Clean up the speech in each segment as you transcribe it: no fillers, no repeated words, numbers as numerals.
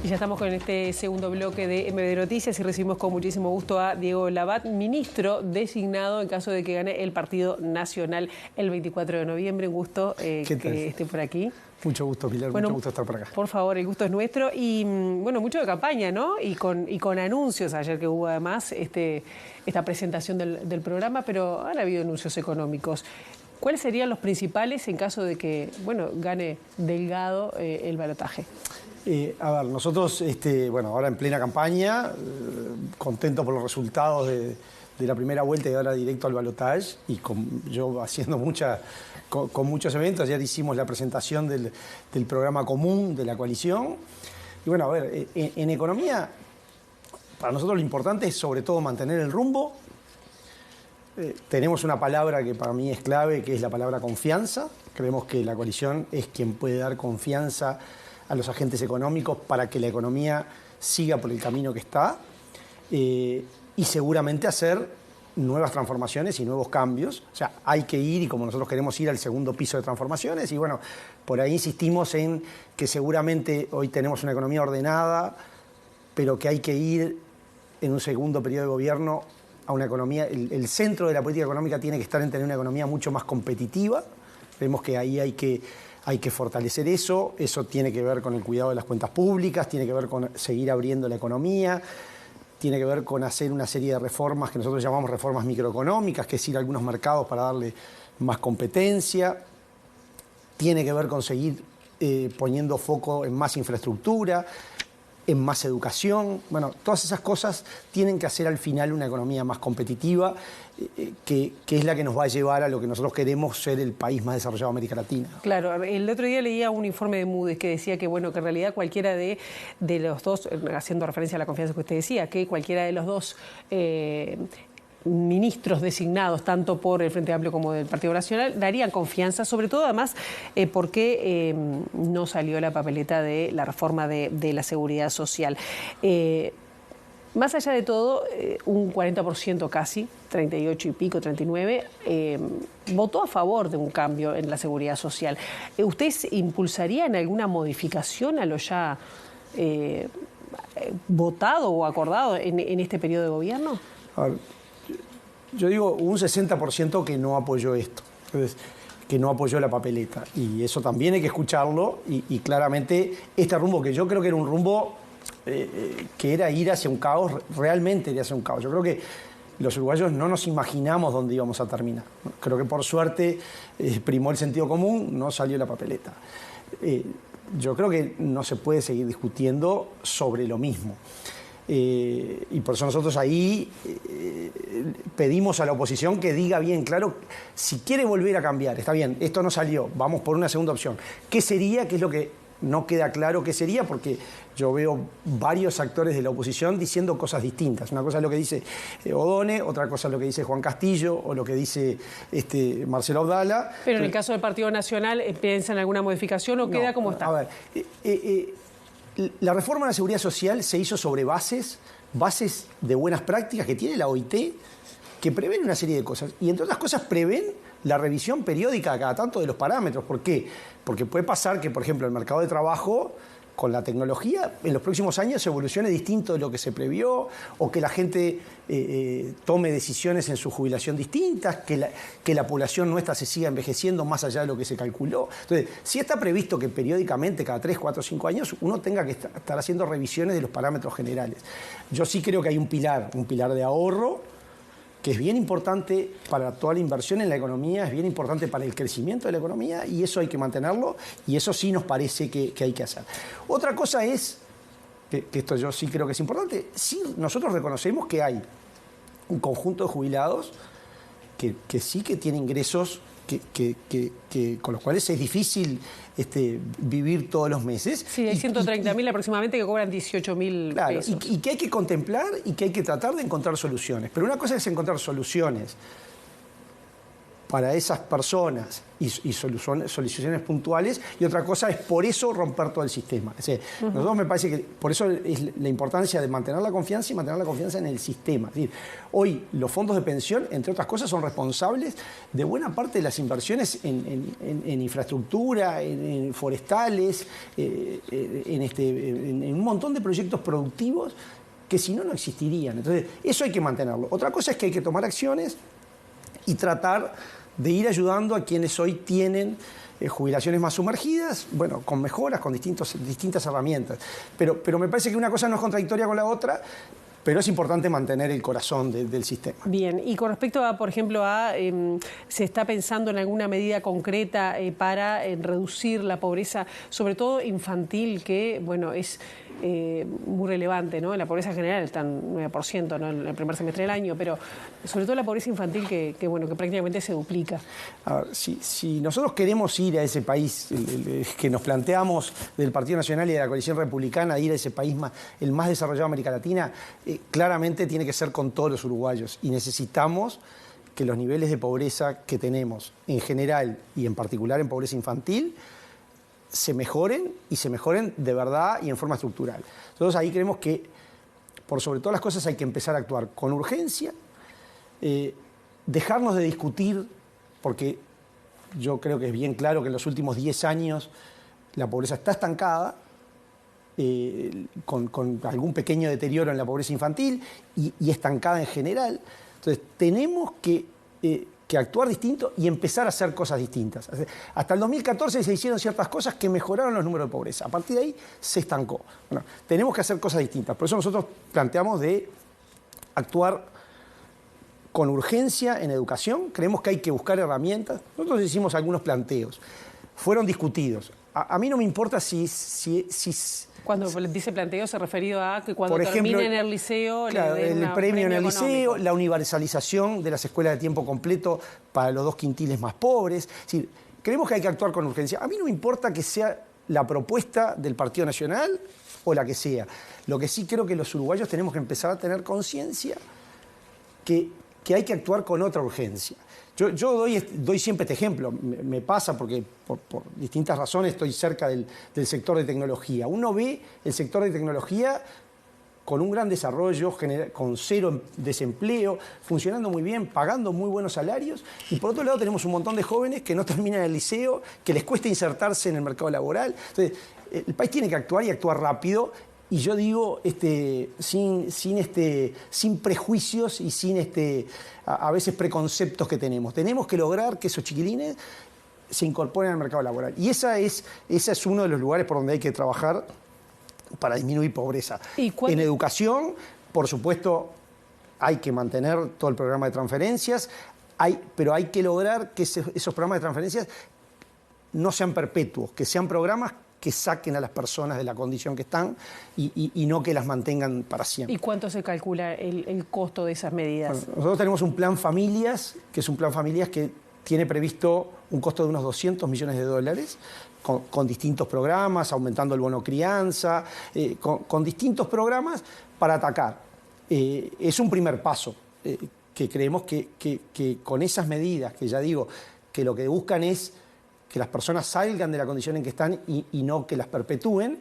Y ya estamos con este segundo bloque de MD Noticias y recibimos con muchísimo gusto a Diego Labat, ministro designado en caso de que gane el Partido Nacional el 24 de noviembre. Un gusto que esté por aquí. Mucho gusto, Pilar, bueno, mucho gusto estar por acá. Por favor, el gusto es nuestro. Y bueno, mucho de campaña, ¿no? Y con anuncios ayer que hubo además esta presentación del programa, pero han habido anuncios económicos. ¿Cuáles serían los principales en caso de que, bueno, gane Delgado el balotaje? A ver, nosotros, bueno, ahora en plena campaña, contentos por los resultados de la primera vuelta y ahora directo al balotaje, y yo haciendo con muchos eventos. Ayer hicimos la presentación del programa común de la coalición. Y bueno, a ver, en economía, para nosotros lo importante es sobre todo mantener el rumbo. Tenemos una palabra que para mí es clave, que es la palabra confianza. Creemos que la coalición es quien puede dar confianza a los agentes económicos para que la economía siga por el camino que está y seguramente hacer nuevas transformaciones y nuevos cambios. O sea, hay que ir, y como nosotros queremos ir al segundo piso de transformaciones, y bueno, por ahí insistimos en que seguramente hoy tenemos una economía ordenada, pero que hay que ir en un segundo periodo de gobierno a una economía. El centro de la política económica tiene que estar en tener una economía mucho más competitiva. Vemos que ahí hay que fortalecer eso. Eso tiene que ver con el cuidado de las cuentas públicas, tiene que ver con seguir abriendo la economía, tiene que ver con hacer una serie de reformas que nosotros llamamos reformas microeconómicas, que es ir a algunos mercados para darle más competencia. Tiene que ver con seguir poniendo foco en más infraestructura, en más educación. Bueno, todas esas cosas tienen que hacer al final una economía más competitiva, que es la que nos va a llevar a lo que nosotros queremos ser el país más desarrollado de América Latina. Claro, el otro día leía un informe de Moody's que decía que, bueno, que en realidad cualquiera de los dos, haciendo referencia a la confianza que usted decía, que cualquiera de los dos ministros designados, tanto por el Frente Amplio como del Partido Nacional, darían confianza, sobre todo además porque no salió la papeleta de la reforma de la seguridad social. Más allá de todo, un 40% casi, 38 y pico, 39, votó a favor de un cambio en la seguridad social. ¿Ustedes impulsarían alguna modificación a lo ya votado o acordado en este periodo de gobierno? A ver, yo digo un 60% que no apoyó esto, entonces, que no apoyó la papeleta. Y eso también hay que escucharlo, y claramente este rumbo, que yo creo que era un rumbo que era ir hacia un caos, realmente ir hacia un caos. Yo creo que los uruguayos no nos imaginamos dónde íbamos a terminar. Creo que por suerte primó el sentido común, no salió la papeleta. Yo creo que no se puede seguir discutiendo sobre lo mismo. Y por eso nosotros ahí pedimos a la oposición que diga bien claro, si quiere volver a cambiar, está bien, esto no salió, vamos por una segunda opción. ¿Qué sería? ¿Qué es lo que no queda claro qué sería? Porque yo veo varios actores de la oposición diciendo cosas distintas. Una cosa es lo que dice Odone, otra cosa es lo que dice Juan Castillo o lo que dice Marcelo Abdala. Pero en el caso del Partido Nacional, ¿piensa en alguna modificación o queda como está? A ver, la reforma de la seguridad social se hizo sobre bases de buenas prácticas que tiene la OIT, que prevén una serie de cosas. Y entre otras cosas prevén la revisión periódica a cada tanto de los parámetros. ¿Por qué? Porque puede pasar que, por ejemplo, el mercado de trabajo, con la tecnología, en los próximos años evolucione distinto de lo que se previó, o que la gente tome decisiones en su jubilación distintas, que la población nuestra se siga envejeciendo más allá de lo que se calculó. Entonces, si está previsto que periódicamente, cada 3, 4, 5 años, uno tenga que estar haciendo revisiones de los parámetros generales. Yo sí creo que hay un pilar de ahorro, que es bien importante para toda la inversión en la economía, es bien importante para el crecimiento de la economía, y eso hay que mantenerlo, y eso sí nos parece que hay que hacer. Otra cosa es, que esto yo sí creo que es importante, sí nosotros reconocemos que hay un conjunto de jubilados que sí que tienen ingresos con los cuales es difícil vivir todos los meses. Sí, hay 130.000 aproximadamente que cobran 18.000 claro, pesos. Y que hay que contemplar y que hay que tratar de encontrar soluciones. Pero una cosa es encontrar soluciones para esas personas y soluciones puntuales, y otra cosa es por eso romper todo el sistema. Es decir, nosotros me parece que por eso es la importancia de mantener la confianza y mantener la confianza en el sistema. Es decir, hoy los fondos de pensión, entre otras cosas, son responsables de buena parte de las inversiones en infraestructura, en forestales, en un montón de proyectos productivos que si no, no existirían. Entonces, eso hay que mantenerlo. Otra cosa es que hay que tomar acciones y tratar de ir ayudando a quienes hoy tienen jubilaciones más sumergidas, bueno, con mejoras, con distintas herramientas. Pero me parece que una cosa no es contradictoria con la otra, pero es importante mantener el corazón del sistema. Bien, y con respecto a, por ejemplo, ¿se está pensando en alguna medida concreta para reducir la pobreza, sobre todo infantil, que, bueno, es muy relevante, ¿no? La pobreza general está en 9%, ¿no? En el primer semestre del año, pero sobre todo la pobreza infantil que prácticamente se duplica. A ver, si nosotros queremos ir a ese país que nos planteamos del Partido Nacional y de la Coalición Republicana, ir a ese país el más desarrollado de América Latina, claramente tiene que ser con todos los uruguayos, y necesitamos que los niveles de pobreza que tenemos en general y en particular en pobreza infantil se mejoren, y se mejoren de verdad y en forma estructural. Entonces ahí creemos que por sobre todas las cosas hay que empezar a actuar con urgencia, dejarnos de discutir, porque yo creo que es bien claro que en los últimos 10 años la pobreza está estancada, con algún pequeño deterioro en la pobreza infantil y estancada en general. Entonces tenemos que actuar distinto y empezar a hacer cosas distintas. Hasta el 2014 se hicieron ciertas cosas que mejoraron los números de pobreza. A partir de ahí se estancó. Bueno, tenemos que hacer cosas distintas. Por eso nosotros planteamos de actuar con urgencia en educación. Creemos que hay que buscar herramientas. Nosotros hicimos algunos planteos. Fueron discutidos. A mí no me importa si cuando dice planteo, se ha referido a que cuando terminen en el liceo... Claro, el premio en el liceo, la universalización de las escuelas de tiempo completo para los 2 quintiles más pobres. Es decir, creemos que hay que actuar con urgencia. A mí no me importa que sea la propuesta del Partido Nacional o la que sea. Lo que sí creo que los uruguayos tenemos que empezar a tener conciencia que hay que actuar con otra urgencia. Yo doy siempre este ejemplo, me pasa porque por distintas razones estoy cerca del sector de tecnología. Uno ve el sector de tecnología con un gran desarrollo, con 0 desempleo, funcionando muy bien, pagando muy buenos salarios, y por otro lado tenemos un montón de jóvenes que no terminan el liceo, que les cuesta insertarse en el mercado laboral. Entonces, el país tiene que actuar y actuar rápido. Y yo digo, sin prejuicios y sin a veces preconceptos que tenemos. Tenemos que lograr que esos chiquilines se incorporen al mercado laboral. Y ese es uno de los lugares por donde hay que trabajar para disminuir pobreza. En educación, por supuesto, hay que mantener todo el programa de transferencias, pero hay que lograr que esos programas de transferencias no sean perpetuos, que sean programas que saquen a las personas de la condición que están y no que las mantengan para siempre. ¿Y cuánto se calcula el costo de esas medidas? Bueno, nosotros tenemos un plan familias, que es un plan familias que tiene previsto un costo de unos $200 millones, con distintos programas, aumentando el bono crianza, con distintos programas para atacar. Es un primer paso que creemos que con esas medidas, que ya digo, que lo que buscan es que las personas salgan de la condición en que están y no que las perpetúen,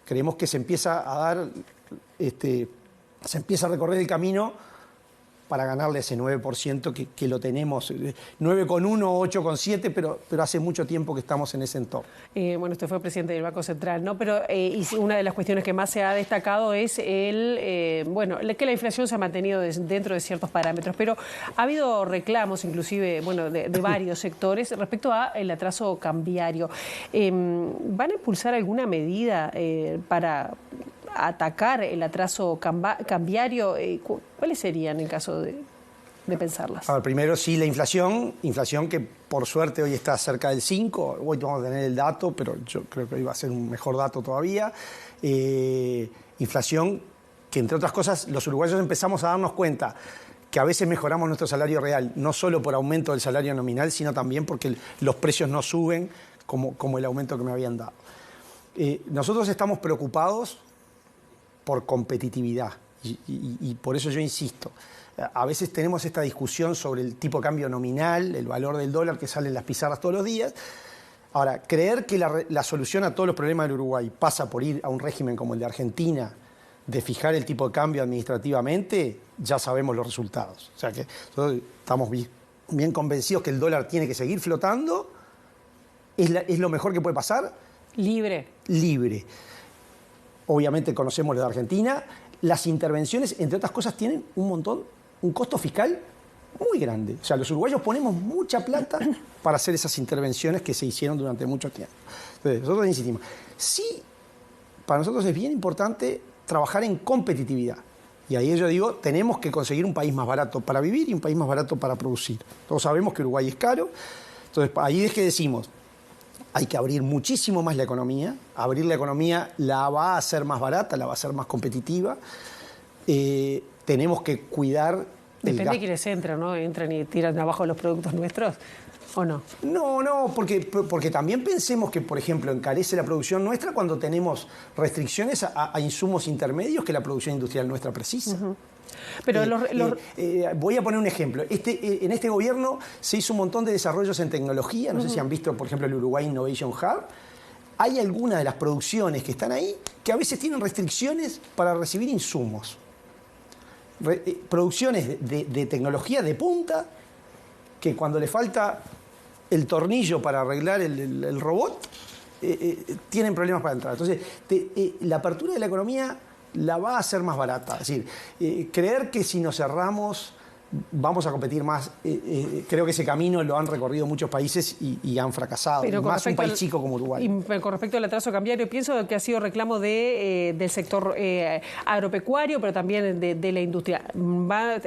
creemos que se empieza a dar, se empieza a recorrer el camino para ganarle ese 9% que lo tenemos, 9,1, 8,7, pero hace mucho tiempo que estamos en ese entorno. Bueno, usted fue presidente del Banco Central, ¿no? Pero y una de las cuestiones que más se ha destacado es que la inflación se ha mantenido dentro de ciertos parámetros, pero ha habido reclamos, inclusive, de varios sectores respecto al atraso cambiario. ¿Van a impulsar alguna medida para atacar el atraso cambiario? ¿Cuáles serían en caso de pensarlas? A ver, primero sí, la inflación que por suerte hoy está cerca del 5, hoy vamos a tener el dato, pero yo creo que hoy va a ser un mejor dato todavía. Inflación que, entre otras cosas, los uruguayos empezamos a darnos cuenta que a veces mejoramos nuestro salario real, no solo por aumento del salario nominal, sino también porque los precios no suben como el aumento que me habían dado. Nosotros estamos preocupados por competitividad. Y por eso yo insisto. A veces tenemos esta discusión sobre el tipo de cambio nominal, el valor del dólar que sale en las pizarras todos los días. Ahora, creer que la solución a todos los problemas del Uruguay pasa por ir a un régimen como el de Argentina, de fijar el tipo de cambio administrativamente, ya sabemos los resultados. O sea que nosotros estamos bien convencidos que el dólar tiene que seguir flotando. ¿Es lo mejor que puede pasar? Libre. Libre. Obviamente conocemos lo de Argentina. Las intervenciones, entre otras cosas, tienen un costo fiscal muy grande. O sea, los uruguayos ponemos mucha plata para hacer esas intervenciones que se hicieron durante mucho tiempo. Entonces, nosotros insistimos. Sí, para nosotros es bien importante trabajar en competitividad. Y ahí yo digo, tenemos que conseguir un país más barato para vivir y un país más barato para producir. Todos sabemos que Uruguay es caro. Entonces, ahí es que decimos, hay que abrir muchísimo más la economía. Abrir la economía la va a hacer más barata, la va a hacer más competitiva. Tenemos que cuidar... Depende de quiénes entran, ¿no? Entran y tiran abajo los productos nuestros, ¿o no? No, porque también pensemos que, por ejemplo, encarece la producción nuestra cuando tenemos restricciones a insumos intermedios que la producción industrial nuestra precisa. Uh-huh. Pero voy a poner un ejemplo. En este gobierno se hizo un montón de desarrollos en tecnología. No sé si han visto, por ejemplo, el Uruguay Innovation Hub. Hay algunas de las producciones que están ahí que a veces tienen restricciones para recibir insumos. Producciones de tecnología de punta que cuando le falta el tornillo para arreglar el robot, tienen problemas para entrar. Entonces, la apertura de la economía la va a hacer más barata. Es decir, creer que si nos cerramos vamos a competir más, creo que ese camino lo han recorrido muchos países y han fracasado. Pero más un país chico como Uruguay. Y con respecto al atraso cambiario, pienso que ha sido reclamo del sector agropecuario, pero también de la industria.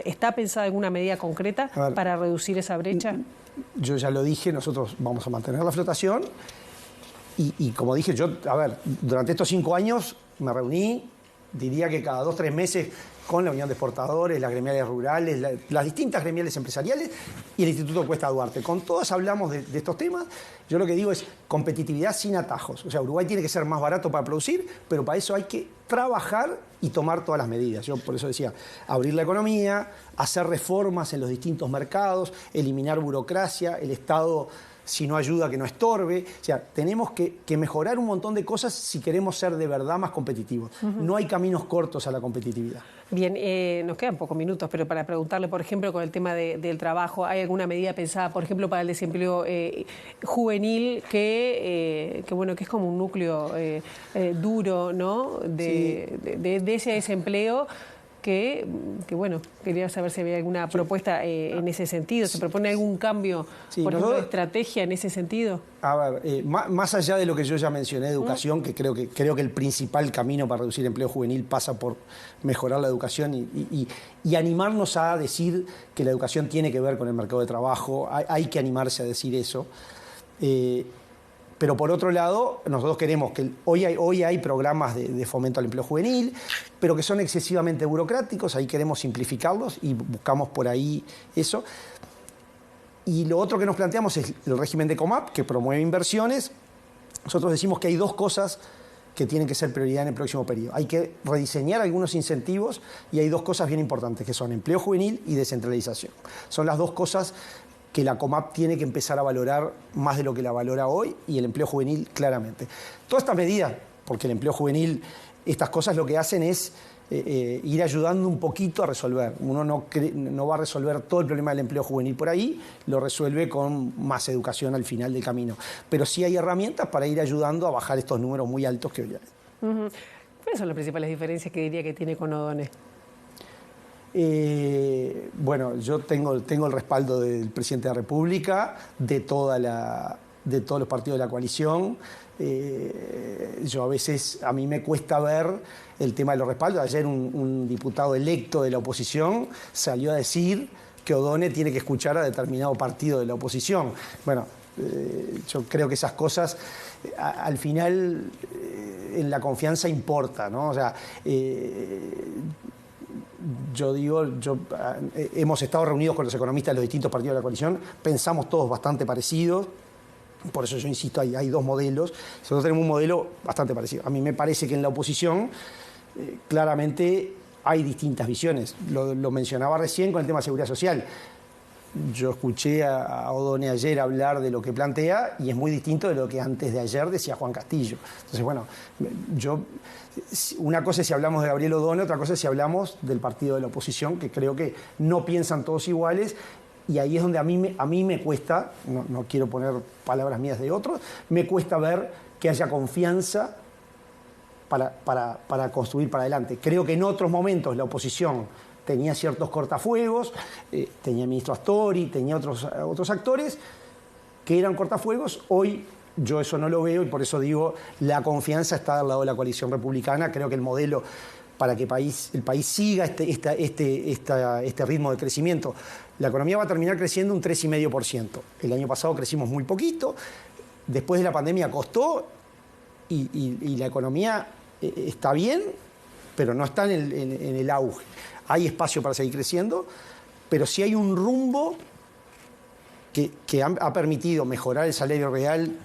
¿Está pensada alguna medida concreta para reducir esa brecha? Yo ya lo dije, nosotros vamos a mantener la flotación y como dije, durante estos 5 años me reuní, diría que cada 2 o 3 meses con la Unión de Exportadores, las gremiales rurales, las distintas gremiales empresariales y el Instituto Cuesta Duarte. Con todas hablamos de estos temas. Yo lo que digo es competitividad sin atajos. O sea, Uruguay tiene que ser más barato para producir, pero para eso hay que trabajar y tomar todas las medidas. Yo por eso decía, abrir la economía, hacer reformas en los distintos mercados, eliminar burocracia, el Estado, si no ayuda, que no estorbe. O sea, tenemos que mejorar un montón de cosas si queremos ser de verdad más competitivos. Uh-huh. No hay caminos cortos a la competitividad. Bien, nos quedan pocos minutos, pero para preguntarle, por ejemplo, con el tema del trabajo, ¿hay alguna medida pensada, por ejemplo, para el desempleo juvenil que es como un núcleo duro, ¿no? de ese desempleo? Que quería saber si había alguna propuesta en ese sentido. ¿Se propone algún cambio, por ejemplo, de estrategia en ese sentido? A ver, más allá de lo que yo ya mencioné, educación, que creo que el principal camino para reducir el empleo juvenil pasa por mejorar la educación y animarnos a decir que la educación tiene que ver con el mercado de trabajo. Hay que animarse a decir eso. Pero por otro lado, nosotros queremos que hoy hay programas de fomento al empleo juvenil, pero que son excesivamente burocráticos, ahí queremos simplificarlos y buscamos por ahí eso. Y lo otro que nos planteamos es el régimen de COMAP, que promueve inversiones. Nosotros decimos que hay 2 cosas que tienen que ser prioridad en el próximo periodo. Hay que rediseñar algunos incentivos y hay 2 cosas bien importantes, que son empleo juvenil y descentralización. Son las 2 cosas que la COMAP tiene que empezar a valorar más de lo que la valora hoy, y el empleo juvenil claramente. Todas estas medidas, porque el empleo juvenil, estas cosas lo que hacen es ir ayudando un poquito a resolver. Uno no va a resolver todo el problema del empleo juvenil por ahí, lo resuelve con más educación al final del camino. Pero sí hay herramientas para ir ayudando a bajar estos números muy altos que hoy hay. Uh-huh. ¿Cuáles son las principales diferencias que diría que tiene con O'Donnell? Yo tengo el respaldo del presidente de la República, de todos los partidos de la coalición. A mí me cuesta ver el tema de los respaldos. Ayer un diputado electo de la oposición salió a decir que O'Donnell tiene que escuchar a determinado partido de la oposición. Yo creo que esas cosas al final en la confianza importa, ¿no? O sea, hemos estado reunidos con los economistas de los distintos partidos de la coalición, pensamos todos bastante parecidos, por eso yo insisto, hay 2 modelos, nosotros tenemos un modelo bastante parecido. A mí me parece que en la oposición claramente hay distintas visiones. Lo mencionaba recién con el tema de seguridad social. Yo escuché a O'Donnell ayer hablar de lo que plantea y es muy distinto de lo que antes de ayer decía Juan Castillo. Entonces, bueno, una cosa es si hablamos de Gabriel O'Donnell, otra cosa es si hablamos del partido de la oposición, que creo que no piensan todos iguales, y ahí es donde a mí me cuesta, no quiero poner palabras mías de otros, me cuesta ver que haya confianza para construir para adelante. Creo que en otros momentos la oposición tenía ciertos cortafuegos, tenía el ministro Astori, tenía otros actores que eran cortafuegos. Hoy yo eso no lo veo y por eso digo, la confianza está al lado de la coalición republicana. Creo que el modelo para que el país siga este ritmo de crecimiento, la economía va a terminar creciendo un 3,5%. El año pasado crecimos muy poquito, después de la pandemia costó y la economía está bien, pero no está en el auge. Hay espacio para seguir creciendo, pero sí hay un rumbo que ha permitido mejorar el salario real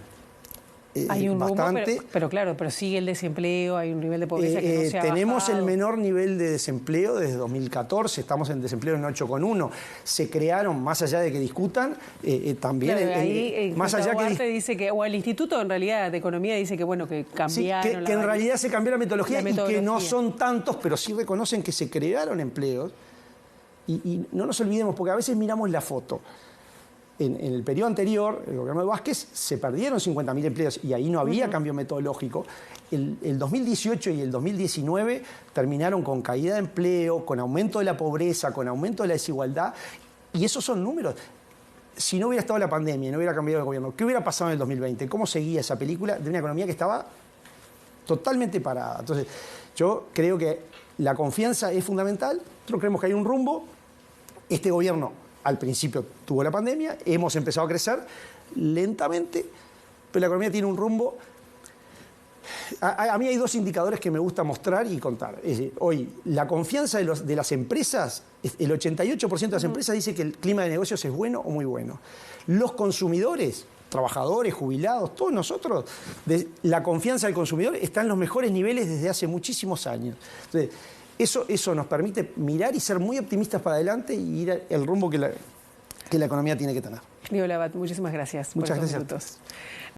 hay un bastante. Rumbo, pero sigue el desempleo, hay un nivel de pobreza que no se ha tenemos bajado. El menor nivel de desempleo desde 2014, estamos en desempleo en 8,1. Se crearon, más allá de que discutan, también... Claro, ahí, más allá que dice que, o el Instituto en realidad de Economía dice que bueno, que cambiaron... Sí, que en realidad se cambió la metodología y que no son tantos, pero sí reconocen que se crearon empleos. Y no nos olvidemos, porque a veces miramos la foto. En el periodo anterior, el gobierno de Vázquez, se perdieron 50.000 empleos y ahí no había cambio metodológico. El 2018 y el 2019 terminaron con caída de empleo, con aumento de la pobreza, con aumento de la desigualdad, y esos son números. Si no hubiera estado la pandemia, no hubiera cambiado el gobierno, ¿qué hubiera pasado en el 2020? ¿Cómo seguía esa película de una economía que estaba totalmente parada? Entonces, yo creo que la confianza es fundamental, nosotros creemos que hay un rumbo. Este gobierno al principio tuvo la pandemia, hemos empezado a crecer lentamente, pero la economía tiene un rumbo. A mí hay dos indicadores que me gusta mostrar y contar. Es decir, hoy, la confianza de las empresas, el 88% de las empresas dice que el clima de negocios es bueno o muy bueno. Los consumidores, trabajadores, jubilados, todos nosotros, la confianza del consumidor está en los mejores niveles desde hace muchísimos años. Entonces, eso nos permite mirar y ser muy optimistas para adelante y ir al rumbo que la economía tiene que tener. Diego Labat, muchísimas gracias. Muchas por estos gracias. minutos.